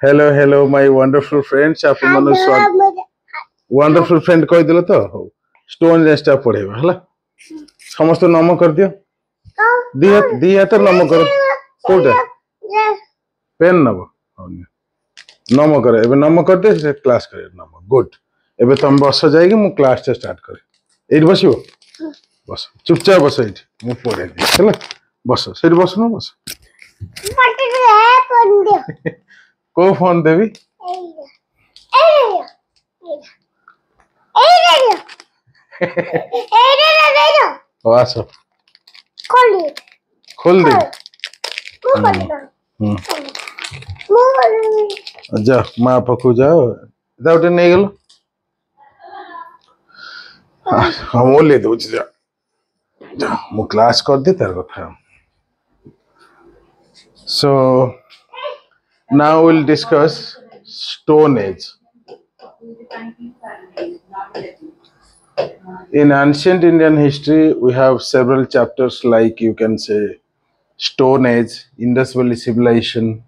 Hello, my wonderful friends. आप मनो wonderful friend कह दिलो तो हो स्टोन रेस्टा पढ़ेबा हला समस्त नम कर दियो दी हाथ नम कर कोटा पेन नब नम कर एबे नम कर दे से क्लास करे नम गुड एबे तुम बस जाएगी मु क्लास से स्टार्ट करे एठी बसियो बस चुपचाप बस एठी मु पढ़े दी हला बस सेठी बस न बस को फोन देवी आस खोल दे जा माँ पाखु जाओ गोटे नहीं गल हम ले दो जा मु क्लास कर दे तार कथा सो now we'll discuss Stone Age. In ancient Indian history, we have several chapters like you can say Stone Age, Indus Valley Civilization,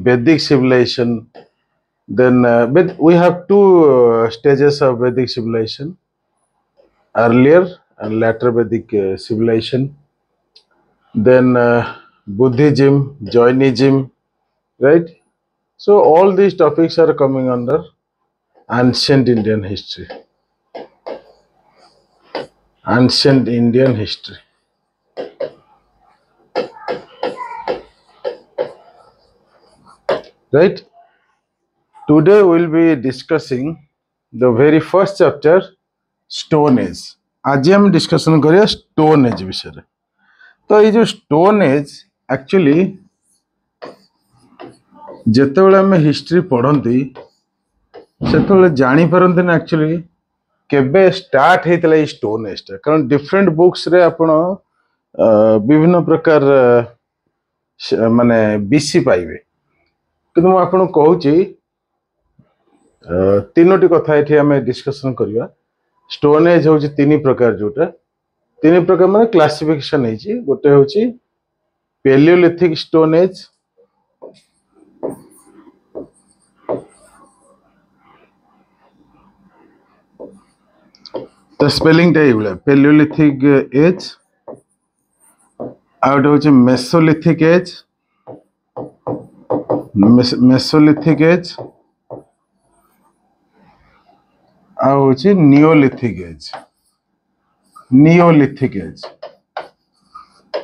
Vedic civilization. Then we have two stages of Vedic civilization, earlier and later Vedic civilization. Then Buddhism, Jainism, right? So all these topics are coming under ancient Indian history. Ancient Indian history. Right? Today we'll be discussing the very first chapter, Stone Age. आज हम discussion करिए Stone Age विषय रे. तो ये जो stone age actually जितेबाला आम history पढ़ती से जानी पारती ना एक्चुअली केबे स्टार्ट होता है स्टोन एजटा कारण डिफरेंट बुक्स रे आपण विभिन्न प्रकार माने बीसी पाइबे कि मुझे आपको कहूँ तीनोटी कथा ये आम डिस्कसन करवा स्टोन एज हूँ तीन प्रकार जोटा तीन प्रकार माने क्लासिफिकेशन है गोटे हूँ पैलियोलिथिक स्टोन एज तो स्पेलिंग टा ये पैलियोलिथिक एज आउट हूँ मेसोलिथिक एज आ हूँ नियोलिथिक एज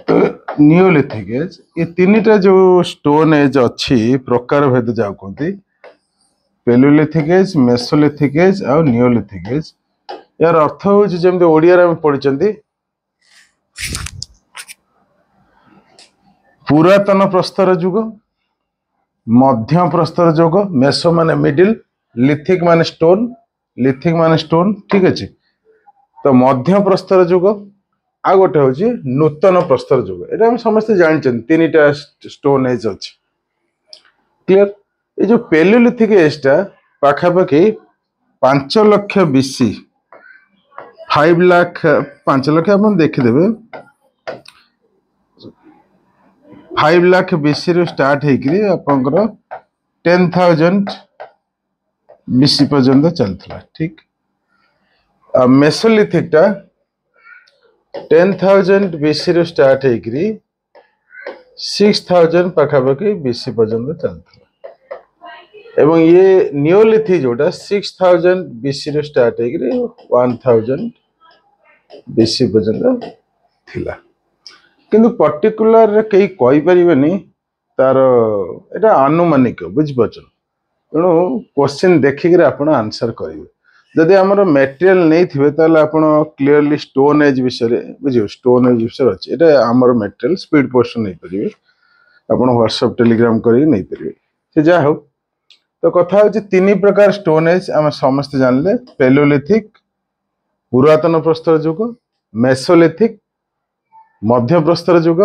तो नियोलिथिक एज ये तीनटा जो स्टोन एज अच्छी प्रकार भेद जाओ कहते पैलियोलिथिक एज मेसोलिथिक एज और नियोलिथिक एज यार अर्थ हूँ जमी ओडिया पढ़ी पुरातन प्रस्तर जुग मध्य प्रस्तर जुग मेसो माने मिडिल लिथिक माने स्टोन ठीक अच्छे तो मध्य प्रस्तर जुग आ गोटे हूँ नूतन प्रस्तर जुग ये हम समस्त जानते तीन टा स्टोन एज अच्छी क्लियर ये जो पैलियोलिथिक एजटा पाखापाखि 5 लाख बीसी 5 लाख 5 लाख आप देखिदेवे 5 लाख बीसी रू स्टार्ट होकर 10,000 बीसी पर्यंत चलता ठीक मेसोलिथिक टा 10,000 बीसी रू स्टार्ट होकर 6,000 पाखापाखि बीसी पर्यंत चलता एवं ये नियोलिथिक जोटा 6,000 बीसी रू स्टार्ट होकर 1,000 बीसी पर्यंत थिला किंतु पर्टिकुलर कई कहि परिबेनी तार एटा अनुमानिक बुझिपारछन तेणु क्वेश्चन देखिक आपण आंसर करेंगे जदि आमर मटेरियल नहीं थिबे ताले आपण क्लियरली स्टोन एज विषय बुझियो स्टोन एज विषय अच्छे एटा आमर मटेरियल स्पीड पोर्शन नहीं परिबे आपण व्हाट्सएप टेलीग्राम करी नहीं परिबे से जा हो तो कथा हो तीन प्रकार स्टोन एज आम समस्त जानले पैलियोलिथिक पुरातन प्रस्तर युग मेसोलिथिक मध्य प्रस्तर युग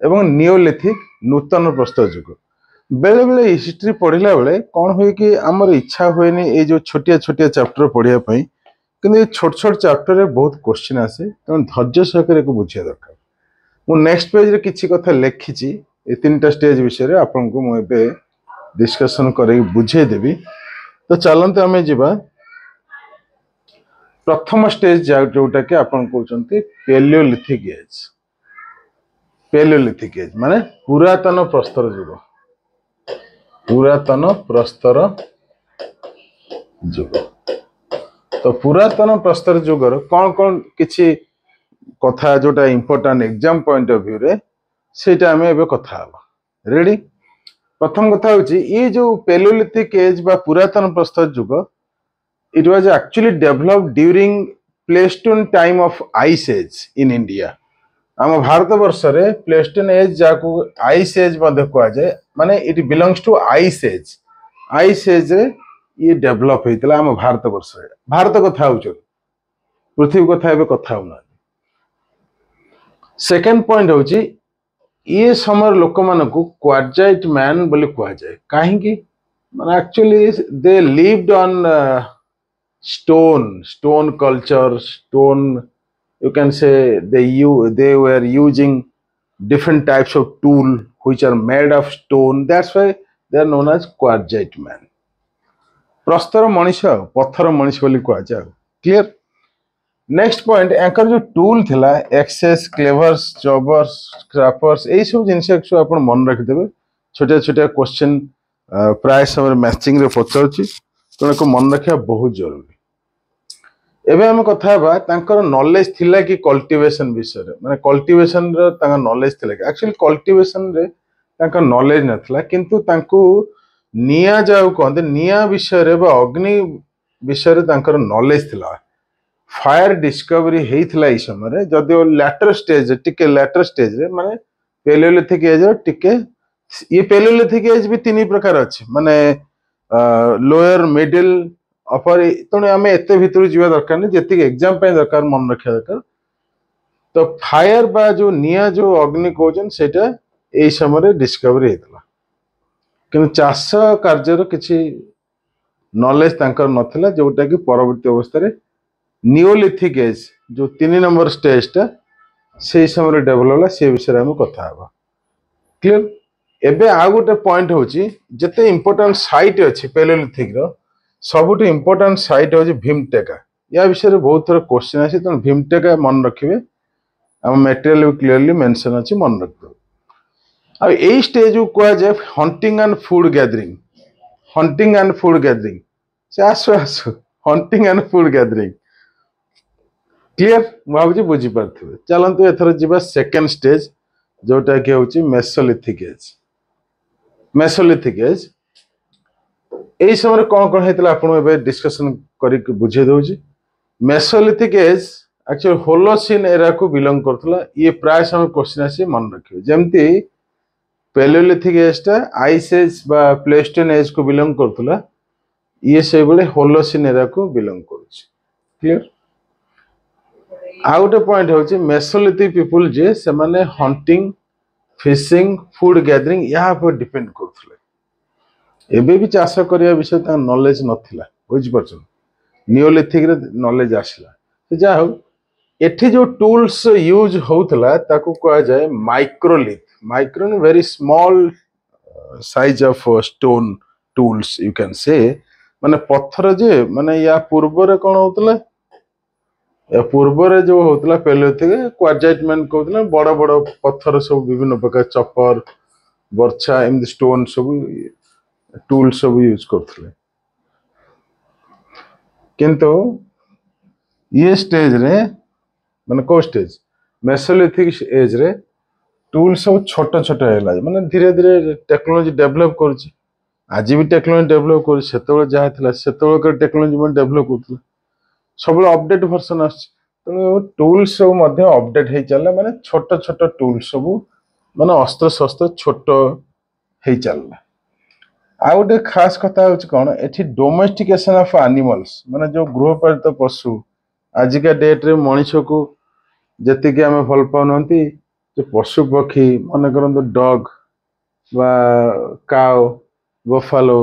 एवं नियोलिथिक नूतन प्रस्तर युग बेले बेले हिस्ट्री पढ़ला बेले कौन हुए कि आमर इच्छा हुए ये जो छोटिया छोटिया चैप्टर पढ़ाई कि छोट छोट चैप्टर बहुत क्वेश्चन आसे तेनाली धैर्य सहकार बुझा दरकार मु नेक्स्ट पेज रे किछि कथा लिखिछि ये तीनटा स्टेज विषय रे आपनको मु एबे डिस्कशन करै बुझे देबी। तो चलते आम जा प्रथम स्टेज जोटा कि आपन कहते पेलियोलिथिक एज। पेलियोलिथिक एज माने पुरातन प्रस्तर युग। पुरातन प्रस्तर युग। तो पुरातन प्रस्तर युगर कौन कौन किछि कथा जोटा important exam point of view रे सेटा हमें एबे कथा हबा। रेडी? प्रथम कथा होची ये जो पेलियोलिथिक एज बा पुरातन प्रस्तर युग it was actually developed during Pleistocene time of Ice Age in India। आम भारत वर्ष रे प्लेस्टोन एज जाको आइस एज मध्ये कहा जाए माने it belongs to ice age. Ice age रे ये डेवलप होइतला आम भारत वर्ष रे। भारत कथा होछ, पृथ्वी कथा एबे कथा होना। सेकंड पॉइंट होची ये समय लोक मानकू क्वार्जाइट मैन बोली कहा जाए। काहे कि माने actually they lived on stone culture, stone, you can say they were using different types of tool which are made of stone, that's why they are known as quartzite man। प्रस्तर मनीष पत्थर मनीष बोली कहा जाए। क्लियर? नेक्स्ट पॉइंट एंकर जो tool थिला एक्सेस क्लेवर्स जॉबर्स स्क्रैपर्स यही सब जिनस आप मन रखिदेवे। छोटे छोटे क्वेश्चन प्राय समय मैचिंग रे पचारुछि तेणु मन रखा बहुत जरूरी। एबे हम कथा बा तांकर नॉलेज थिला कि कल्टीवेशन विषय रे माने कल्टीवेशन रे तांका नॉलेज थिला कि एक्चुअली कल्टीवेशन रे तांका नॉलेज नथला किंतु तांको निया जाऊ कहते निया विषय रे बा अग्नि विषय रे तांकर नॉलेज थिला। फायर डिस्कवरी हेइथिला ई समय रे जदियो लैटर स्टेज रे माने पेलियोलिथिक एज रे टिके ये पेलियोलिथिक एज भी तीन प्रकार अछि माने लोअर मिडिल अपर। तेणु आम एत भर जा दरकार नहीं जी एग्जाम दरकार मन रखा दरकार। तो फायर बा जो निया जो अग्नि कहते सेटा यही समय डिस्कवरी होता कि चाष कार्यर किसी नॉलेज तांकर नथिला जोटा कि परवर्ती अवस्था नियोलिथिक एज जो 3 नंबर स्टेजटा से समय डेभलप से विषय में कथा हबा। क्लियर? एबे आ गोटे पॉइंट होची जते इंपोर्टेंट साइट अछि पेलियोलिथिक रो सबुठ इंपोर्टेंट साइट हूँ भीमटेका। या विषय में बहुत थोड़ा क्वेश्चन आसी तेणु भीमटेका मन रखिए। आम मटेरियल भी क्लीयरली मेंशन अच्छी मन रखिए। आ यही स्टेज को कह जाए hunting and food gathering. Hunting and food gathering से आसु आसु hunting and food gathering. Clear? भावी बुझीपारे। चलतु एथर जा सेकेंड स्टेज जोटा कि हूँ मेसोलिथिक एज। मेसोलिथिक एज यही समय कौन कौन होता आपको डिस्कशन करके बुझे दूसरी। Mesolithic as actually Holocene era को बिलोंग करथला। ये प्राय समय क्वेश्चन आसी मन रखिए जमती पेलियोलिथिक एजटा आइस एज बा प्लेस्टोन एज को बिलोंग करथला ये से बड़े होलोसिन एरा को बिलोंग करुछि। क्लियर? आ गोटे पॉइंट होछि मेसोलिथिक पीपल जे से माने हंटिंग फिशिंग फूड गैदरिंग या पर डिपेंड करथले। एबे भी चाष करिया विषय ता नॉलेज नथिला बुझि परछन। नियोलिथिक रे नॉलेज आसला तो जा हो एठी जो टूल्स यूज होतला ताको कहा जाए microlith. Micro very small size of stone tools you can say माने पत्थर जे माने या पूर्व रे कोन होतला या पूर्व रे जो होतला पेलियोलिथिक क्वार्जाइट मैन कहतला बड़ बड़ पत्थर सब विभिन्न प्रकार चपर बर्छा एम स्टोन सब टूल सब यूज करथले। किंतु ये स्टेज रे माने को स्टेज मेसोलिथिक एज रे टूल सब छोट छोट हैला माने धीरे धीरे टेक्नोलॉजी डेवलप करछि। आज भी टेक्नोलॉजी डेवलप कर सेतोळे जहा थिला सेतोळे कर टेक्नोलॉजी में डेवलप करथले सब अपडेट वर्जन आछि। तो टूल सब मध्ये अपडेट हे चलला माने छोट छोट टूल सब माने अस्त्र शस्त्र छोट हे चलला। आ गोटे खास कथा हूँ कौन एठी डोमेस्टिकेशन ऑफ एनिमल्स माने जो गृहपालित पशु आजिका डेट रे मनीष को जति आम भल पाऊनांती जो पशु पक्षी मन करंतु डॉग बा काउ बफालो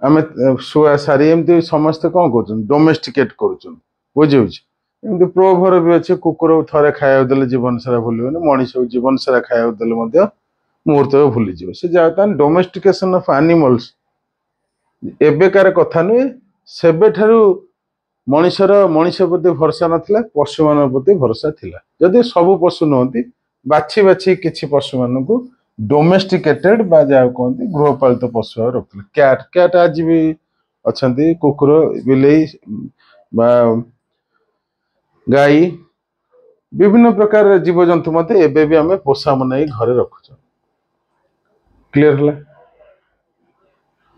आम शुआ सारी एमती समस्त कौन कर डोमेस्टिकेट कर बुझे एमती प्रोभर भी अच्छे कुकुर थरे खाया देले जीवन सारा भूल मनीष जीवन सारा खाया देले मुहूर्त भूली जीव से जाता डोमेस्टिकेशन ऑफ एनिमल्स एबेकार कथा नुहे सेबे ठारू मनीष प्रति भरसा नाथिला पशु मान प्रति भरसा थिला जदि सब पशु नुहति बाछी बाछी किछि पशु मानकु डोमेस्टिकेटेड बा जा कहते गृहपालित पशु रखुले कैट कैट आज भी अछंती कुकुर बिलेई बा गाई विभिन्न प्रकार जीव जंतु मत एबे भी आमे पोषा मनाई घरे रखुछ क्लियर हला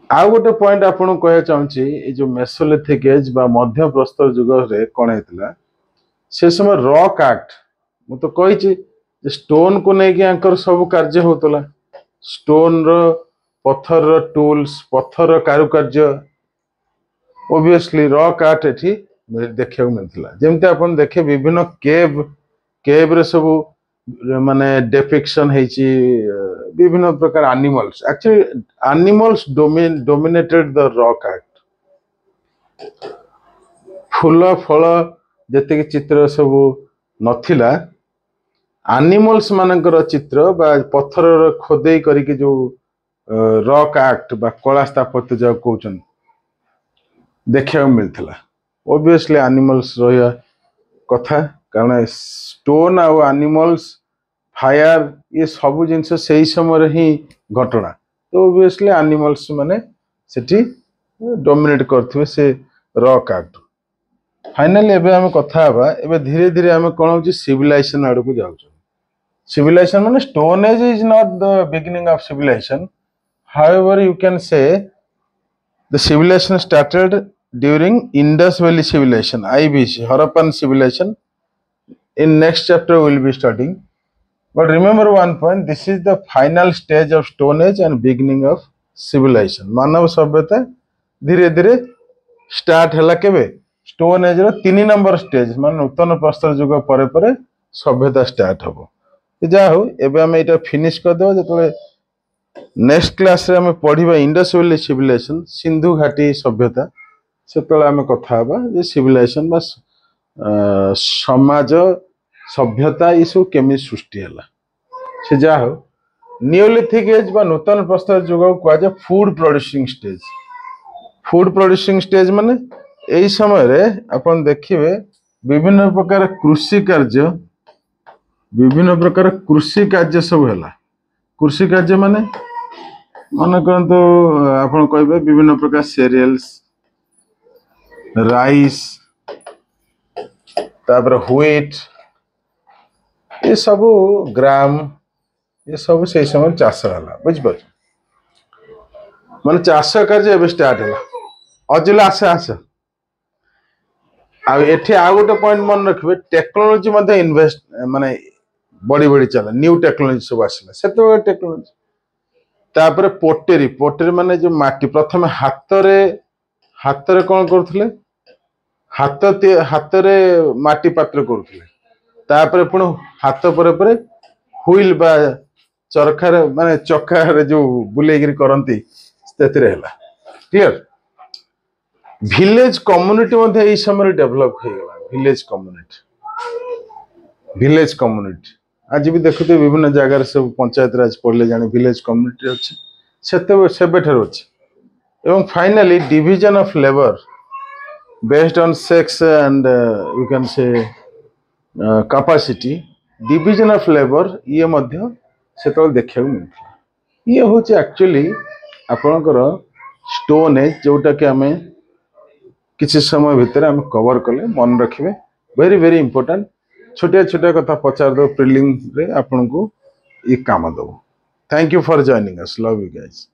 आउ गोटे पॉइंट आपन कहया चाहूची ए जो मेसोलिथिक एज बा मध्य प्रस्तर युग रे कोन हेतला से समय रॉक एक्ट मु तो कहि छी स्टोन को नहीं कि आंकर सब कार्य होतला स्टोन रो पत्थर रो टूल्स पत्थर रो कारुकार्य ओबियसली रॉक आर्ट एठी देखियो मिलथिला जेमते अपन देखे विभिन्न केव रे सब माने डेपिक्शन हेची विभिन्न प्रकार animals actually animals dominated the rock art फूल फल जते चित्र सब नथिला एनिमल्स मानकर चित्र बा पत्थर खोदे करके जो रॉक आर्ट बा कला स्थापत्य जो कहउछन देखिया मिलथिला ओबियसली एनिमल्स रहिया कथा कारण स्टोन आ एनिमल्स फायर ये सब जिनस सही समय ही घटना तो ओबियसली एनिमल्स माने सेठी डोमिनेट करथिबे से रॉक आर्ट फाइनली एबे हम कथा हबा एबे धीरे धीरे हम कोन होची सिविलाइजेशन आड़ को जाउछ civilization means stone age is not the beginning of civilization. However, you can say the civilization started during Indus Valley civilization, IVC, Harappan civilization. In next chapter, we will be studying. But remember one point, this is the final stage of Stone Age and beginning of civilization. मानव सभ्यता धीरे धीरे start हला केबे Stone Age रो 3 number stage मान नूतन प्रस्तर युग परे परे सभ्यता स्टार्ट हबो जा हो एबे हम एटा फिनिश कर देबो जतले नेक्स्ट क्लास रे हम पढिबा इंडस वैली सिविलाइजेशन सिंधु घाटी सभ्यता सेतले हम कथा हबा जे सिविलाइजेशन बा समाज सभ्यता इसु केमि सृष्टि हला से जा हो नियोलिथिक एज बा नूतन प्रस्तर युग को आज फूड प्रोड्यूसिंग स्टेज माने एई समय रे अपन देखिबे विभिन्न प्रकार कृषि कार्य सब है कृषि कार्य माने मन करंतु आपण कहबे विभिन्न प्रकार सीरियल्स राइस तापर व्हीट ये सब ग्राम ये सब से समय चाष हला बुझ पर माने चाष कार्य एबे स्टार्ट हला अजला आसे आ एठी आ गोटे पॉइंट मन रखबे टेक्नोलॉजी मध्ये इन्वेस्ट माने बड़ी बड़ी चला न्यू टेक्नोलॉजी सब आसला सेतो टेक्नोलॉजी तापर पोटेरी माने जो माटी प्रथम हाथ रे कोन करथले हाथ रे माटी पात्र करथले तापर पुण हाथ परे परे व्हील बा चरखा रे माने चक्का रे जो बुलेगिरी करंती तेतरे हला क्लियर विलेज कम्युनिटी मध्ये एई समय डेवलप हो गला विलेज कम्युनिटी आज भी देखते विभिन्न जगह सब पंचायत राज पढ़ले जाने विलेज कम्युनिटी अच्छे सेबेठार अच्छे एवं finally division of labour based on sex and you can say capacity division of labour ये मध्य से देखा मिलता ये हूँ एक्चुअली आपणकर स्टोन एज जोटा कि आम किसी समय भितर आम कवर कले मन रखिए वेरी वेरी इंपोर्टेंट छोटिया छोटिया कथा पचार दो प्रिलिम रे आपन को ये काम दो thank you for joining us love you guys